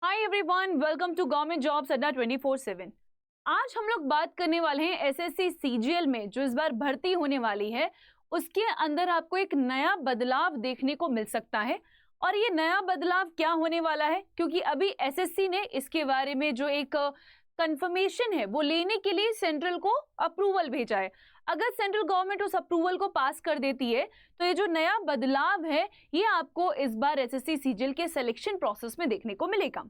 Hi everyone, welcome to government jobs Adda 24/7। आज हम लोग बात करने वाले हैं एसएससी सीजीएल में जो इस बार भर्ती होने वाली है उसके अंदर आपको एक नया बदलाव देखने को मिल सकता है। और ये नया बदलाव क्या होने वाला है, क्योंकि अभी एसएससी ने इसके बारे में जो एक कंफर्मेशन है वो लेने के लिए सेंट्रल को अप्रूवल भेजा है। अगर सेंट्रल गवर्नमेंट उस अप्रूवल को पास कर देती है तो ये जो नया बदलाव है ये आपको इस बार एसएससी सीजीएल के सिलेक्शन प्रोसेस में देखने को मिलेगा।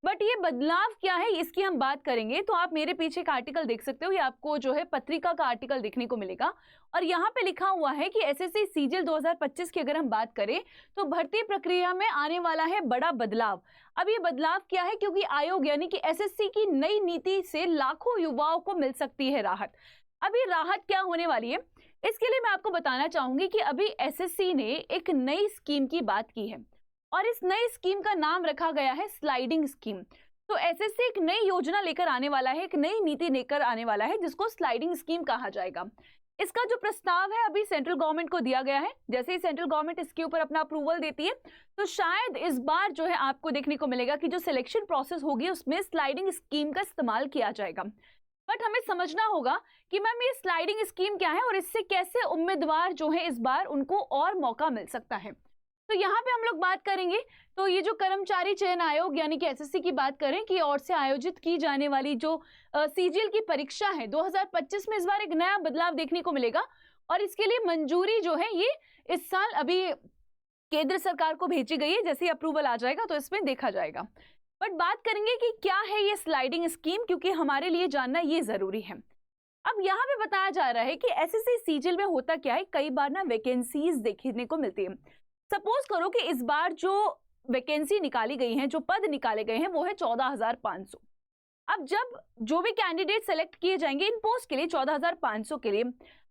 बट ये बदलाव क्या है इसकी हम बात करेंगे। तो आप मेरे पीछे एक आर्टिकल देख सकते हो, ये आपको जो है पत्रिका का आर्टिकल देखने को मिलेगा और यहाँ पे लिखा हुआ है कि एसएससी सीजीएल 2025 की अगर हम बात करें तो भर्ती प्रक्रिया में आने वाला है बड़ा बदलाव। अब ये बदलाव क्या है, क्योंकि आयोग यानी कि एसएससी की नई नीति से लाखों युवाओं को मिल सकती है राहत। अब ये राहत क्या होने वाली है इसके लिए मैं आपको बताना चाहूंगी कि अभी एसएससी ने एक नई स्कीम की बात की है और इस नई स्कीम का नाम रखा गया है स्लाइडिंग स्कीम। तो एसएससी एक नई योजना लेकर आने वाला है, एक नई नीति लेकर आने वाला है जिसको स्लाइडिंग स्कीम कहा जाएगा। इसका जो प्रस्ताव है अभी सेंट्रल गवर्नमेंट को दिया गया है। जैसे ही सेंट्रल गवर्नमेंट इसके ऊपर अपना अप्रूवल देती है तो शायद इस बार जो है आपको देखने को मिलेगा कि जो सिलेक्शन प्रोसेस होगी उसमें स्लाइडिंग स्कीम का इस्तेमाल किया जाएगा। बट हमें समझना होगा कि मैम ये स्लाइडिंग स्कीम क्या है और इससे कैसे उम्मीदवार जो है इस बार उनको और मौका मिल सकता है। तो यहाँ पे हम लोग बात करेंगे। तो ये जो कर्मचारी चयन आयोग यानी कि एसएससी की बात करें कि और से आयोजित की जाने वाली जो सीजीएल की परीक्षा है 2025 में इस बार एक नया बदलाव देखने को मिलेगा और इसके लिए मंजूरी जो है ये इस साल अभी केंद्र सरकार को भेजी गई है। जैसे ही अप्रूवल आ जाएगा तो इसमें देखा जाएगा। बट बात करेंगे कि क्या है ये स्लाइडिंग स्कीम, क्योंकि हमारे लिए जानना ये जरूरी है। अब यहाँ पे बताया जा रहा है कि एसएससी सीजीएल में होता क्या है, कई बार ना वैकेंसीज देखने को मिलती है। सपोज करो कि इस बार जो वैकेंसी निकाली गई है, जो पद निकाले गए हैं वो है 14,500। अब जब जो भी कैंडिडेट सेलेक्ट किए जाएंगे इन पोस्ट के लिए 14,500 के लिए,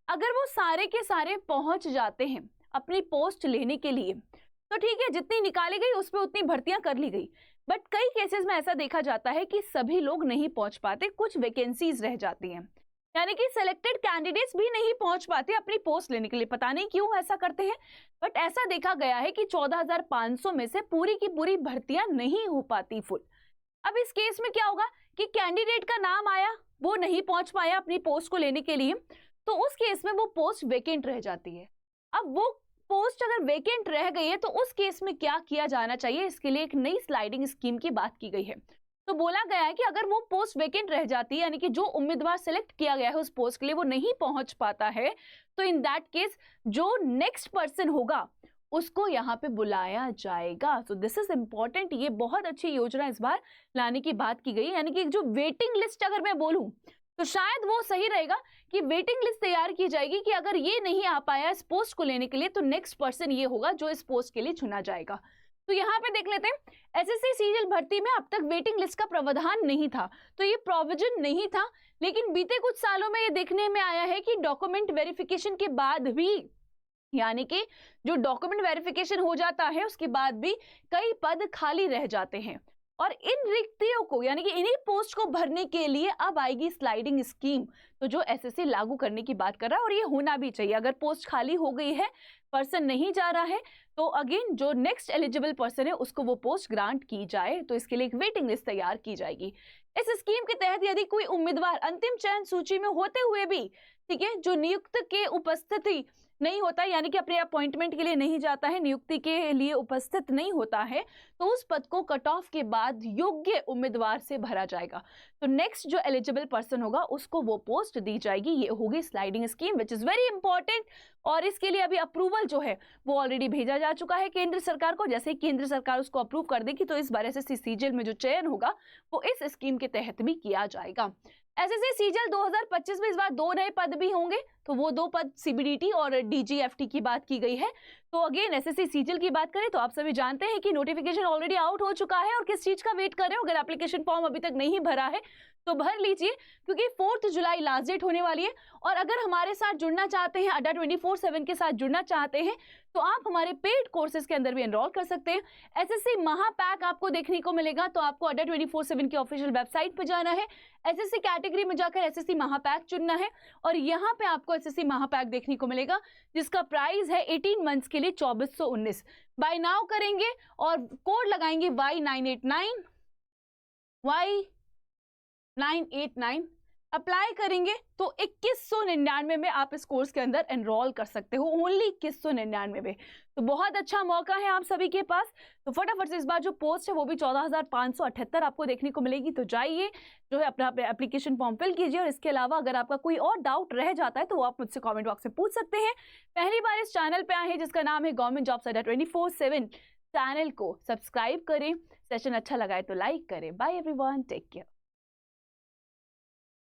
अगर वो सारे के सारे पहुंच जाते हैं अपनी पोस्ट लेने के लिए तो ठीक है, जितनी निकाली गई उस पर उतनी भर्तियां कर ली गई। बट कई केसेस में ऐसा देखा जाता है कि सभी लोग नहीं पहुंच पाते, कुछ वैकेंसीज रह जाती हैं, यानी कि सिलेक्टेड कैंडिडेट्स भी नहीं पहुंच पाते अपनी पोस्ट लेने के लिए। पता नहीं क्यों ऐसा करते हैं, बट ऐसा देखा गया है कि 14,500 में से पूरी की पूरी भर्तियां नहीं हो पाती फुल। अब इस केस में क्या होगा कि कैंडिडेट का नाम आया, वो नहीं पहुंच पाया अपनी पोस्ट को लेने के लिए, तो उस केस में वो पोस्ट वेकेंट रह जाती है। अब वो पोस्ट अगर वेकेंट रह गई है तो उस केस में क्या किया जाना चाहिए, इसके लिए एक नई स्लाइडिंग स्कीम की बात की गई है। तो बोला गया है कि अगर वो पोस्ट वेकेंट रह जाती है यानी कि जो उम्मीदवार सिलेक्ट किया गया है उस पोस्ट के लिए वो नहीं पहुंच पाता है, तो इन दैट केस जो नेक्स्ट पर्सन होगा उसको यहाँ पे बुलाया जाएगा। तो दिस इज इंपॉर्टेंट, ये बहुत अच्छी योजना इस बार लाने की बात की गई। यानी कि जो वेटिंग लिस्ट अगर मैं बोलूं तो शायद वो सही रहेगा कि वेटिंग लिस्ट तैयार की जाएगी कि अगर ये नहीं आ पाया इस पोस्ट को लेने के लिए तो नेक्स्ट पर्सन ये होगा जो इस पोस्ट के लिए चुना जाएगा। तो यहाँ पे देख लेते हैं, एसएससी सीजीएल भर्ती में अब तक वेटिंग लिस्ट का प्रावधान नहीं था, तो ये प्रोविजन नहीं था। लेकिन बीते कुछ सालों में ये देखने में आया है कि डॉक्यूमेंट वेरिफिकेशन के बाद भी, यानी कि जो डॉक्यूमेंट वेरिफिकेशन हो जाता है उसके बाद भी कई पद खाली रह जाते हैं और इन रिक्तियों को यानी कि इन्हीं पोस्ट को भरने के लिए अब आएगी स्लाइडिंग स्कीम। तो जो एसएससी लागू करने की बात कर रहा है और ये होना भी चाहिए। अगर पोस्ट खाली हो गई है, पर्सन नहीं जा रहा है, तो अगेन जो नेक्स्ट एलिजिबल पर्सन है उसको वो पोस्ट ग्रांट की जाए। तो इसके लिए एक वेटिंग लिस्ट तैयार की जाएगी। इस स्कीम के तहत यदि कोई उम्मीदवार अंतिम चयन सूची में होते हुए भी, ठीक है, जो नियुक्त के उपस्थिति नहीं होता यानी कि अपने अपॉइंटमेंट के लिए नहीं जाता है, नियुक्ति के लिए उपस्थित नहीं होता है, तो उस पद को कट ऑफ के बाद योग्य उम्मीदवार से भरा जाएगा। तो नेक्स्ट जो एलिजिबल पर्सन होगा उसको वो पोस्ट दी जाएगी। ये होगी sliding scheme which is very important. और इसके लिए अभी अप्रूवल जो है वो ऑलरेडी भेजा जा चुका है केंद्र सरकार को। जैसे ही केंद्र सरकार उसको अप्रूव कर देगी तो इस बार एसएससी सीजीएल में जो चयन होगा वो इस स्कीम के तहत भी किया जाएगा। एसएससी सीजीएल 2025 में इस बार 2 नए पद भी होंगे, तो वो 2 पद सीबीडीटी और डीजीएफटी की बात की गई है। तो अगेन एसएससी सीजीएल की बात करें तो आप सभी जानते हैं कि नोटिफिकेशन ऑलरेडी आउट हो चुका है और किस चीज का वेट कर रहे हो। अगर एप्लीकेशन फॉर्म अभी तक नहीं भरा है तो भर लीजिए, क्योंकि 4 जुलाई लास्ट डेट होने वाली है। और अगर हमारे साथ जुड़ना चाहते हैं, अड्डा 24/7 के साथ जुड़ना चाहते हैं, तो आप हमारे पेड कोर्सेज के अंदर भी एनरोल कर सकते हैं। एसएससी महापैक आपको देखने को मिलेगा, तो आपको अड्डा 24/7 की ऑफिशियल वेबसाइट पर जाना है, एसएससी कैटेगरी में जाकर एसएससी महापैक चुनना है और यहाँ पे आपको एसएससी महापैक देखने को मिलेगा जिसका प्राइस है 18 मंथ्स के लिए 2419। बाय नाउ करेंगे और कोड लगाएंगे Y989 Y989 अप्लाई करेंगे तो 2199 में आप इस कोर्स के अंदर एनरोल कर सकते हो, ओनली 2199 में। तो बहुत अच्छा मौका है आप सभी के पास। तो फटाफट से इस बार जो पोस्ट है वो भी 14,578 आपको देखने को मिलेगी। तो जाइए जो है अपना एप्लीकेशन फॉर्म फिल कीजिए। और इसके अलावा अगर आपका कोई और डाउट रह जाता है तो आप मुझसे कमेंट बॉक्स में पूछ सकते हैं। पहली बार इस चैनल पे आए हैं जिसका नाम है गवर्नमेंट जॉब्स अड्डा 24/7, चैनल को सब्सक्राइब करें। सेशन अच्छा लगा है तो लाइक करें। Bye everyone, take care.